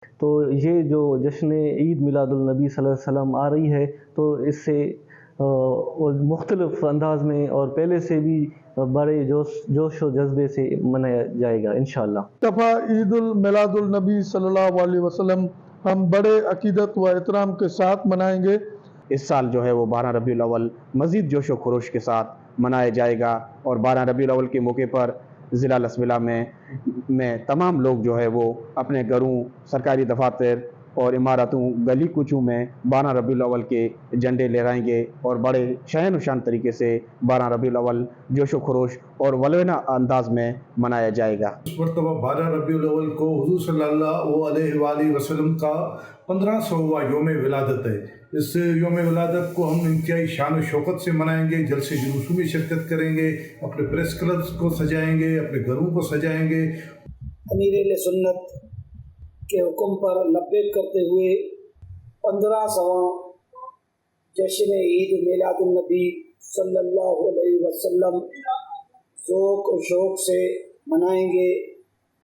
تو یہ جو جشن عید میلاد النبی صلی اللہ علیہ وسلم آ رہی ہے، تو اس سے مختلف انداز میں اور پہلے سے بھی بڑے جوش و جذبے سے منایا جائے گا انشاءاللہ۔ دفعہ عید المیلاد النبی صلی اللہ علیہ وسلم ہم بڑے عقیدت و احترام کے ساتھ منائیں گے۔ اس سال جو ہے وہ 12 ربیع الاول مزید جوش و خروش کے ساتھ منایا جائے گا، اور 12 ربیع الاول کے موقع پر ضلع لسبلا میں تمام لوگ جو ہے وہ اپنے گھروں، سرکاری دفاتر اور عمارتوں، گلی کوچوں میں 12 ربیع الاول کے جھنڈے لہرائیں گے، اور بڑے شہن و شان طریقے سے 12 ربیع الاول جوش و خروش اور ولولہ انداز میں منایا جائے گا۔ اس مرتبہ 12 ربیع الاول کو حضور صلی اللہ علیہ وآلہ وسلم کا 1500واں یوم ولادت ہے۔ اس یوم ولادت کو ہم انتہائی شان و شوکت سے منائیں گے، جلسے جلوسوں میں شرکت کریں گے، اپنے پریس کلبز کو سجائیں گے، اپنے گھروں کو سجائیں گے۔ امیر اہل سنت کے حکم پر لبیک کرتے ہوئے 1500واں جشن عید میلاد النبی صلی اللہ علیہ وسلم ذوق و شوق سے منائیں گے۔